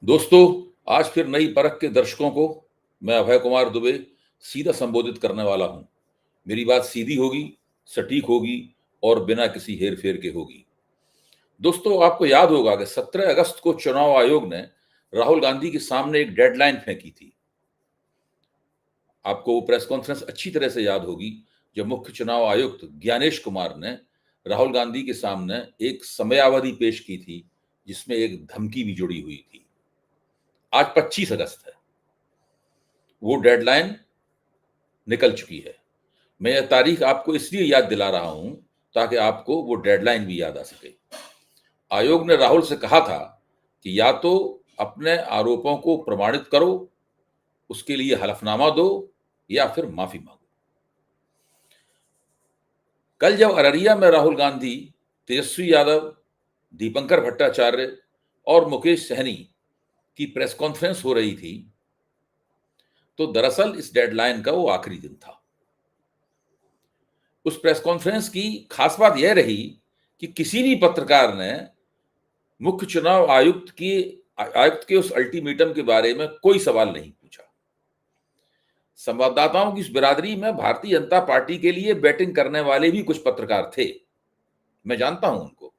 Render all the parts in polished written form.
दोस्तों, आज फिर नई परख के दर्शकों को मैं अभय कुमार दुबे सीधा संबोधित करने वाला हूं। मेरी बात सीधी होगी, सटीक होगी और बिना किसी हेर-फेर के होगी। दोस्तों, आपको याद होगा कि 17 अगस्त को चुनाव आयोग ने राहुल गांधी के सामने एक डेडलाइन फेंकी थी। आपको वो प्रेस कॉन्फ्रेंस अच्छी तरह से याद होगी, जब मुख्य चुनाव आयुक्त ज्ञानेश कुमार ने राहुल गांधी के सामने एक समयावधि पेश की थी, जिसमें एक धमकी भी जुड़ी हुई थी। आज 25 अगस्त है। वो डेडलाइन निकल चुकी है। मैं यह तारीख आपको इसलिए याद दिला रहा हूं ताकि आपको वो डेडलाइन भी याद आ सके। आयोग ने राहुल से कहा था कि या तो अपने आरोपों को प्रमाणित करो, उसके लिए हलफनामा दो या फिर माफी मांगो। कल जब अररिया में राहुल गांधी, तेजस्वी यादव, दीपंकर भट्टाचार्य और मुकेश सहनी की प्रेस कॉन्फ्रेंस हो रही थी, तो दरअसल इस डेडलाइन का वो आखिरी दिन था। उस प्रेस कॉन्फ्रेंस की खास बात यह रही कि किसी भी पत्रकार ने मुख्य चुनाव आयुक्त के उस अल्टीमेटम के बारे में कोई सवाल नहीं पूछा। संवाददाताओं की इस बिरादरी में भारतीय जनता पार्टी के लिए बैटिंग करने वाले भी कुछ पत्रकार थे। मैं जानता हूं उनको।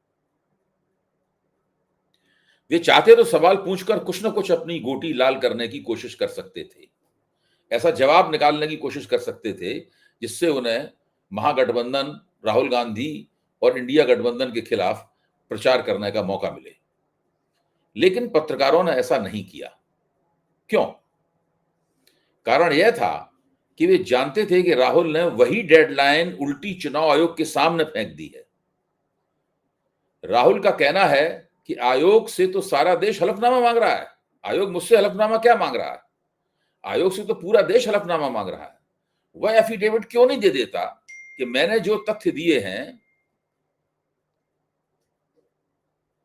वे चाहते तो सवाल पूछकर कुछ न कुछ अपनी गोटी लाल करने की कोशिश कर सकते थे। ऐसा जवाब निकालने की कोशिश कर सकते थे जिससे उन्हें महागठबंधन, राहुल गांधी और इंडिया गठबंधन के खिलाफ प्रचार करने का मौका मिले। लेकिन पत्रकारों ने ऐसा नहीं किया। क्यों? कारण यह था कि वे जानते थे कि राहुल ने वही डेडलाइन उल्टी चुनाव आयोग के सामने फेंक दी है। राहुल का कहना है कि आयोग से तो सारा देश हलफनामा मांग रहा है। आयोग मुझसे हलफनामा क्या मांग रहा है? आयोग से तो पूरा देश हलफनामा मांग रहा है। वह एफिडेविट क्यों नहीं दे देता कि मैंने जो तथ्य दिए हैं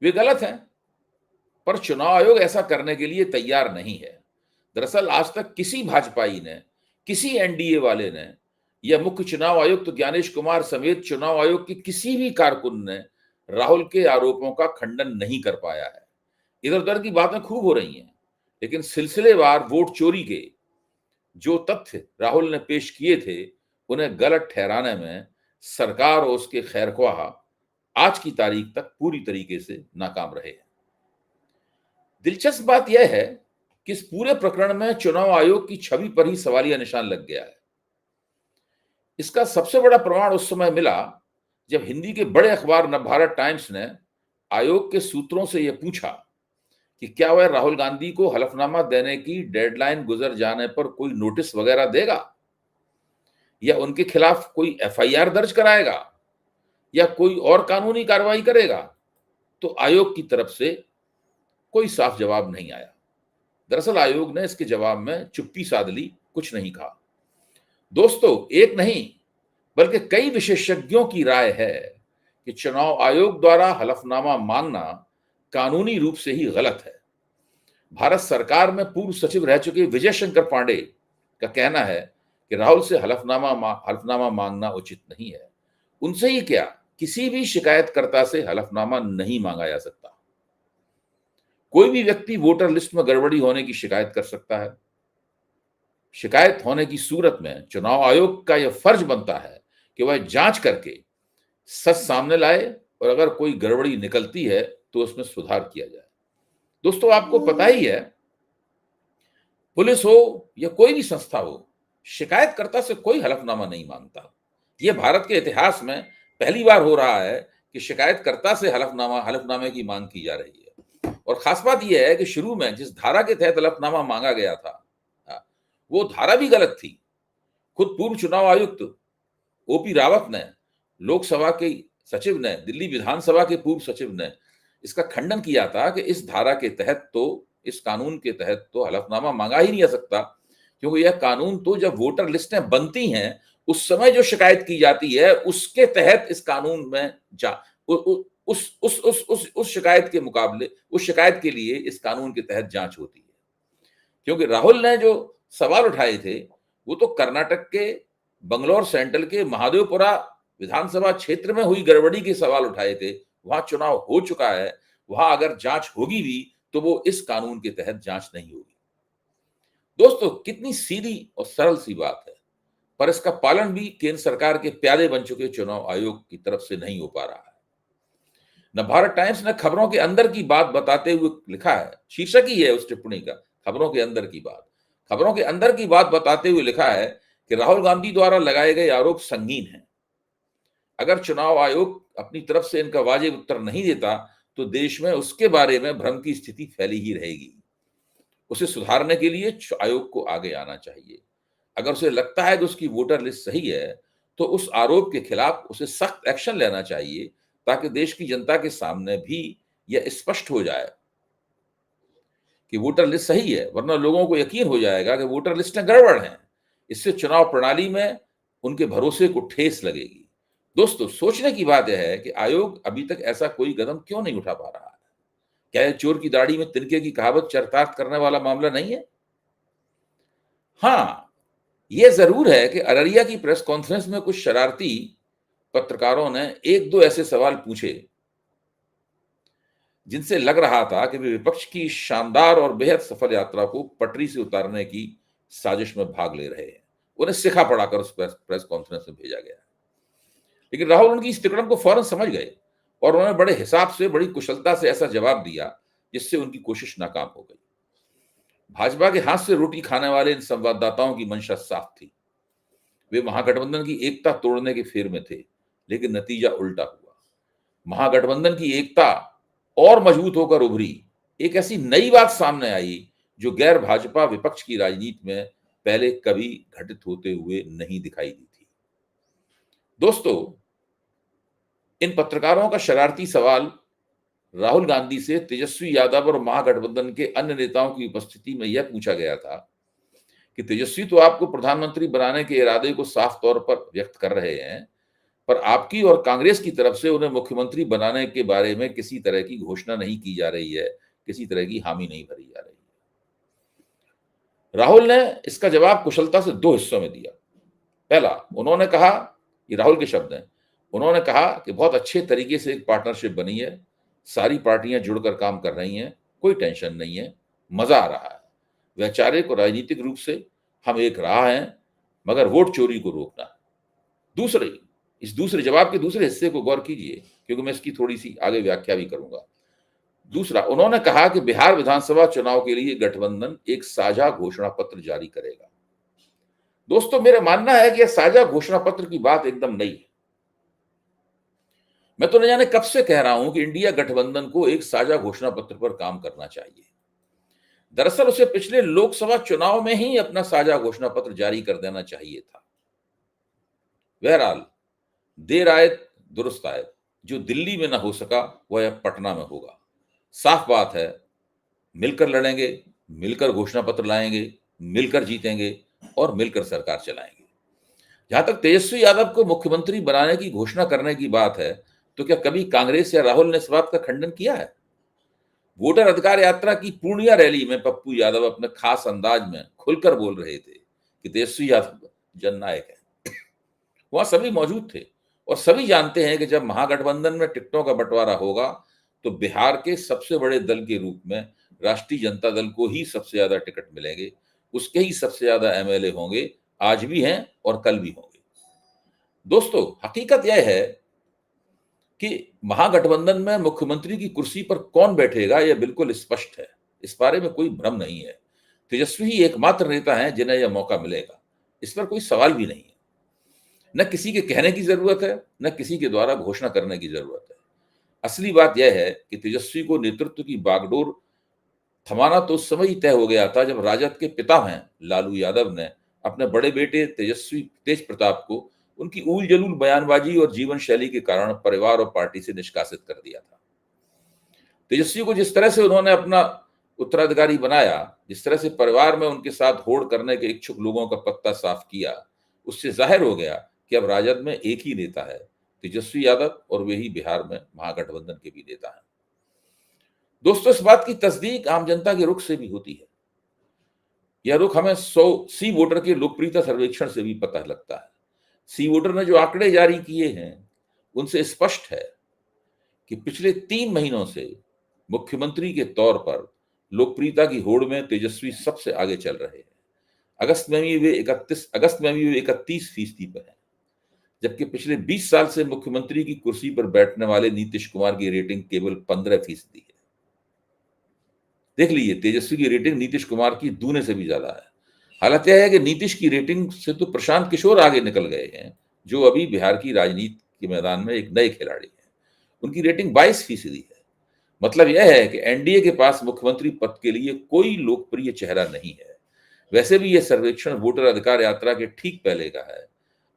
वे गलत हैं? पर चुनाव आयोग ऐसा करने के लिए तैयार नहीं है। दरअसल आज तक किसी भाजपाई ने, किसी एनडीए वाले ने या मुख्य चुनाव आयुक्त ज्ञानेश कुमार समेत चुनाव आयोग के किसी भी कारकुन ने राहुल के आरोपों का खंडन नहीं कर पाया है। इधर उधर की बातें खूब हो रही हैं, लेकिन सिलसिलेवार वोट चोरी के जो तथ्य राहुल ने पेश किए थे, उन्हें गलत ठहराने में सरकार और उसके खैरख्वाह आज की तारीख तक पूरी तरीके से नाकाम रहे हैं। दिलचस्प बात यह है कि इस पूरे प्रकरण में चुनाव आयोग की छवि पर ही सवालिया निशान लग गया है। इसका सबसे बड़ा प्रमाण उस समय मिला जब हिंदी के बड़े अखबार नवभारत टाइम्स ने आयोग के सूत्रों से यह पूछा कि क्या वह राहुल गांधी को हलफनामा देने की डेडलाइन गुजर जाने पर कोई नोटिस वगैरह देगा या उनके खिलाफ कोई एफआईआर दर्ज कराएगा या कोई और कानूनी कार्रवाई करेगा। तो आयोग की तरफ से कोई साफ जवाब नहीं आया। दरअसल आयोग ने इसके जवाब में चुप्पी साध ली, कुछ नहीं कहा। दोस्तों, एक नहीं बल्कि कई विशेषज्ञों की राय है कि चुनाव आयोग द्वारा हलफनामा मांगना कानूनी रूप से ही गलत है। भारत सरकार में पूर्व सचिव रह चुके विजय शंकर पांडे का कहना है कि राहुल से हलफनामा मांगना उचित नहीं है। उनसे ही क्या, किसी भी शिकायतकर्ता से हलफनामा नहीं मांगा जा सकता। कोई भी व्यक्ति वोटर लिस्ट में गड़बड़ी होने की शिकायत कर सकता है। शिकायत होने की सूरत में चुनाव आयोग का यह फर्ज बनता है कि वह जांच करके सच सामने लाए और अगर कोई गड़बड़ी निकलती है तो उसमें सुधार किया जाए। दोस्तों, आपको पता ही है, पुलिस हो या कोई भी संस्था हो, शिकायतकर्ता से कोई हलफनामा नहीं मांगता। यह भारत के इतिहास में पहली बार हो रहा है कि शिकायतकर्ता से हलफनामे की मांग की जा रही है। और खास बात यह है कि शुरू में जिस धारा के तहत हलफनामा मांगा गया था, वो धारा भी गलत थी। खुद पूर्व चुनाव आयुक्त ओपी रावत ने, लोकसभा के सचिव ने, दिल्ली विधानसभा के पूर्व सचिव ने इसका खंडन किया था कि इस धारा के तहत तो, इस कानून के तहत तो हलफनामा मांगा ही नहीं जा सकता, क्योंकि यह कानून तो जब वोटर लिस्टें बनती हैं उस समय जो शिकायत की जाती है उसके तहत इस कानून में उस शिकायत के मुकाबले, उस शिकायत के लिए इस कानून के तहत जांच होती है। क्योंकि राहुल ने जो सवाल उठाए थे वो तो कर्नाटक के बंगलौर सेंट्रल के महादेवपुरा विधानसभा क्षेत्र में हुई गड़बड़ी के सवाल उठाए थे। वहां चुनाव हो चुका है, वहां अगर जांच होगी भी तो वो इस कानून के तहत जांच नहीं होगी। दोस्तों, कितनी सीधी और सरल सी बात है, पर इसका पालन भी केंद्र सरकार के प्यादे बन चुके चुनाव आयोग की तरफ से नहीं हो पा रहा है। न भारत टाइम्स ने खबरों के अंदर की बात बताते हुए लिखा है, शीर्षक ही है उस टिप्पणी का, खबरों के अंदर की बात। खबरों के अंदर की बात बताते हुए लिखा है कि राहुल गांधी द्वारा लगाए गए आरोप संगीन हैं। अगर चुनाव आयोग अपनी तरफ से इनका वाजिब उत्तर नहीं देता तो देश में उसके बारे में भ्रम की स्थिति फैली ही रहेगी। उसे सुधारने के लिए आयोग को आगे आना चाहिए। अगर उसे लगता है कि उसकी वोटर लिस्ट सही है तो उस आरोप के खिलाफ उसे सख्त एक्शन लेना चाहिए, ताकि देश की जनता के सामने भी यह स्पष्ट हो जाए कि वोटर लिस्ट सही है, वरना लोगों को यकीन हो जाएगा कि वोटर लिस्टें गड़बड़ हैं। इससे चुनाव प्रणाली में उनके भरोसे को ठेस लगेगी। दोस्तों, सोचने की बात यह है कि आयोग अभी तक ऐसा कोई कदम क्यों नहीं उठा पा रहा है। क्या यह चोर की दाढ़ी में तिनके की कहावत चरितार्थ करने वाला मामला नहीं है? हाँ, यह जरूर है कि अररिया की प्रेस कॉन्फ्रेंस में कुछ शरारती पत्रकारों ने एक दो ऐसे सवाल पूछे जिनसे लग रहा था कि वे विपक्ष की शानदार और बेहद सफल यात्रा को पटरी से उतारने की साजिश में भाग ले रहे हैं। उन्हें सिखा पढ़ाकर उस प्रेस कॉन्फ्रेंस में भेजा गया। लेकिन राहुल उनकी इस तिकड़म को फौरन समझ गए और उन्होंने बड़े हिसाब से, बड़ी कुशलता से ऐसा जवाब दिया जिससे उनकी कोशिश नाकाम हो गई। भाजपा के हाथ से रोटी खाने वाले इन संवाददाताओं की मंशा साफ थी। वे महागठबंधन की एकता तोड़ने के फेर में थे, लेकिन नतीजा उल्टा हुआ। महागठबंधन की एकता और मजबूत होकर उभरी। एक ऐसी नई बात सामने आई जो गैर भाजपा विपक्ष की राजनीति में पहले कभी घटित होते हुए नहीं दिखाई दी थी। दोस्तों, इन पत्रकारों का शरारती सवाल राहुल गांधी से तेजस्वी यादव और महागठबंधन के अन्य नेताओं की उपस्थिति में यह पूछा गया था कि तेजस्वी तो आपको प्रधानमंत्री बनाने के इरादे को साफ तौर पर व्यक्त कर रहे हैं, पर आपकी और कांग्रेस की तरफ से उन्हें मुख्यमंत्री बनाने के बारे में किसी तरह की घोषणा नहीं की जा रही है, किसी तरह की हामी नहीं भरी जा रही है। राहुल ने इसका जवाब कुशलता से दो हिस्सों में दिया। पहला, उन्होंने कहा, ये राहुल के शब्द हैं, उन्होंने कहा कि बहुत अच्छे तरीके से एक पार्टनरशिप बनी है, सारी पार्टियां जुड़कर काम कर रही हैं, कोई टेंशन नहीं है, मजा आ रहा है। वैचारिक और राजनीतिक रूप से हम एक राह हैं, मगर वोट चोरी को रोकना है। इस दूसरे जवाब के दूसरे हिस्से को गौर कीजिए, क्योंकि मैं इसकी थोड़ी सी आगे व्याख्या भी करूंगा। दूसरा, उन्होंने कहा कि बिहार विधानसभा चुनाव के लिए गठबंधन एक साझा घोषणा पत्र जारी करेगा। दोस्तों, मेरा मानना है कि यह साझा घोषणा पत्र की बात एकदम नई है। मैं तो न जाने कब से कह रहा हूं कि इंडिया गठबंधन को एक साझा घोषणा पत्र पर काम करना चाहिए। दरअसल उसे पिछले लोकसभा चुनाव में ही अपना साझा घोषणा पत्र जारी कर देना चाहिए था। बहरहाल, देर आए दुरुस्त आए। जो दिल्ली में ना हो सका वह अब पटना में होगा। साफ बात है, मिलकर लड़ेंगे, मिलकर घोषणा पत्र लाएंगे, मिलकर जीतेंगे और मिलकर सरकार चलाएंगे। जहां तक तेजस्वी यादव को मुख्यमंत्री बनाने की घोषणा करने की बात है, तो क्या कभी कांग्रेस या राहुल ने इस बात का खंडन किया है? वोटर अधिकार यात्रा की पूर्णिया रैली में पप्पू यादव अपने खास अंदाज में खुलकर बोल रहे थे कि तेजस्वी यादव जननायक है। वहां सभी मौजूद थे और सभी जानते हैं कि जब महागठबंधन में टिकटों का बंटवारा होगा तो बिहार के सबसे बड़े दल के रूप में राष्ट्रीय जनता दल को ही सबसे ज्यादा टिकट मिलेंगे, उसके ही सबसे ज्यादा एमएलए होंगे, आज भी हैं और कल भी होंगे। दोस्तों, हकीकत यह है कि महागठबंधन में मुख्यमंत्री की कुर्सी पर कौन बैठेगा यह बिल्कुल स्पष्ट है। इस बारे में कोई भ्रम नहीं है। तेजस्वी ही एकमात्र नेता हैं जिन्हें यह मौका मिलेगा, इस पर कोई सवाल भी नहीं है। न किसी के कहने की जरूरत है, न किसी के द्वारा घोषणा करने की जरूरत है। असली बात यह है कि तेजस्वी को नेतृत्व की बागडोर थमाना तो उस समय ही तय हो गया था जब राजद के पिता हैं लालू यादव ने अपने बड़े बेटे तेज प्रताप को उनकी ऊल जलूल बयानबाजी और जीवन शैली के कारण परिवार और पार्टी से निष्कासित कर दिया था। तेजस्वी को जिस तरह से उन्होंने अपना उत्तराधिकारी बनाया, जिस तरह से परिवार में उनके साथ होड़ करने के इच्छुक लोगों का पत्ता साफ किया, उससे जाहिर हो गया कि अब राजद में एक ही नेता है, तेजस्वी यादव, और वे ही बिहार में महागठबंधन के भी नेता हैं। दोस्तों, इस बात की तस्दीक आम जनता के रुख से भी होती है। यह रुख हमें 100 सी वोटर के लोकप्रियता सर्वेक्षण से भी पता लगता है। सी वोटर ने जो आंकड़े जारी किए हैं उनसे स्पष्ट है कि पिछले 3 महीनों से मुख्यमंत्री के तौर पर लोकप्रियता की होड़ में तेजस्वी सबसे आगे चल रहे हैं। अगस्त में भी वे 31% पर हैं, जबकि पिछले 20 साल से मुख्यमंत्री की कुर्सी पर बैठने वाले नीतीश कुमार की रेटिंग केवल 15% है। देख लीजिए, तेजस्वी की रेटिंग नीतीश कुमार की दूने से भी ज्यादा है। हालत यह है कि नीतीश की रेटिंग से तो प्रशांत किशोर आगे निकल गए हैं, जो अभी बिहार की राजनीति के मैदान में एक नए खिलाड़ी हैं। उनकी रेटिंग 22% है। मतलब यह है कि एनडीए के पास मुख्यमंत्री पद के लिए कोई लोकप्रिय चेहरा नहीं है। वैसे भी यह सर्वेक्षण वोटर अधिकार यात्रा के ठीक पहले का है।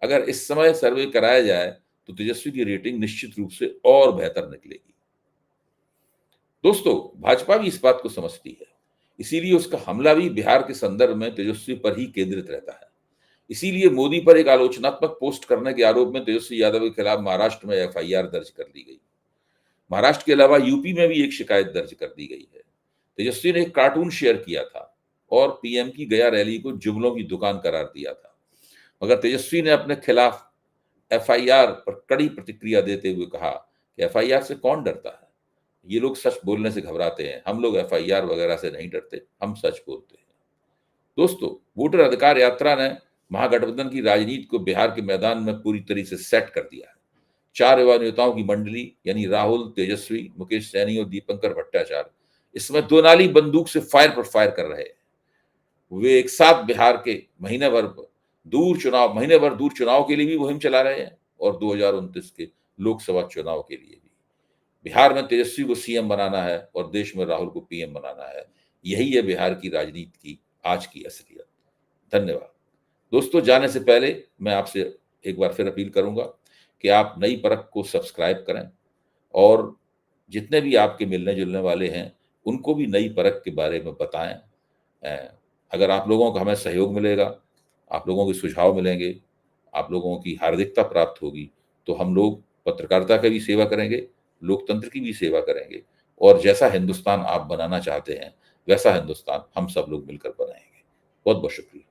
अगर इस समय सर्वे कराया जाए तो तेजस्वी की रेटिंग निश्चित रूप से और बेहतर निकलेगी। दोस्तों, भाजपा भी इस बात को समझती है, इसीलिए उसका हमला भी बिहार के संदर्भ में तेजस्वी पर ही केंद्रित रहता है। इसीलिए मोदी पर एक आलोचनात्मक पोस्ट करने के आरोप में तेजस्वी यादव के खिलाफ महाराष्ट्र में एफआईआर दर्ज कर ली गई। महाराष्ट्र के अलावा यूपी में भी एक शिकायत दर्ज कर दी गई है। तेजस्वी ने एक कार्टून शेयर किया था और पीएम की गया रैली को जुमलों की दुकान करार दिया था। मगर तेजस्वी ने अपने खिलाफ एफआईआर पर कड़ी प्रतिक्रिया देते हुए कहा कि एफआईआर से कौन डरता है, ये लोग सच बोलने से घबराते हैं, हम लोग एफआईआर वगैरह से नहीं डरते, हम सच बोलते हैं। दोस्तों, वोटर अधिकार यात्रा ने महागठबंधन की राजनीति को बिहार के मैदान में पूरी तरीके से सेट कर दिया है। 4 युवा नेताओं की मंडली यानी राहुल, तेजस्वी, मुकेश सैनी और दीपंकर भट्टाचार्य इसमें दो नाली बंदूक से फायर पर फायर कर रहे हैं। वे एक साथ बिहार के महीने भर दूर चुनाव के लिए भी मुहिम चला रहे हैं और 2029 के लोकसभा चुनाव के लिए भी। बिहार में तेजस्वी को सीएम बनाना है और देश में राहुल को पीएम बनाना है। यही है बिहार की राजनीति की आज की असलियत। धन्यवाद। दोस्तों, जाने से पहले मैं आपसे एक बार फिर अपील करूंगा कि आप नई परख को सब्सक्राइब करें और जितने भी आपके मिलने जुलने वाले हैं उनको भी नई परख के बारे में बताएं। अगर आप लोगों का हमें सहयोग मिलेगा, आप लोगों के सुझाव मिलेंगे, आप लोगों की हार्दिकता प्राप्त होगी, तो हम लोग पत्रकारिता की भी सेवा करेंगे, लोकतंत्र की भी सेवा करेंगे और जैसा हिंदुस्तान आप बनाना चाहते हैं वैसा हिंदुस्तान हम सब लोग मिलकर बनाएंगे। बहुत बहुत शुक्रिया।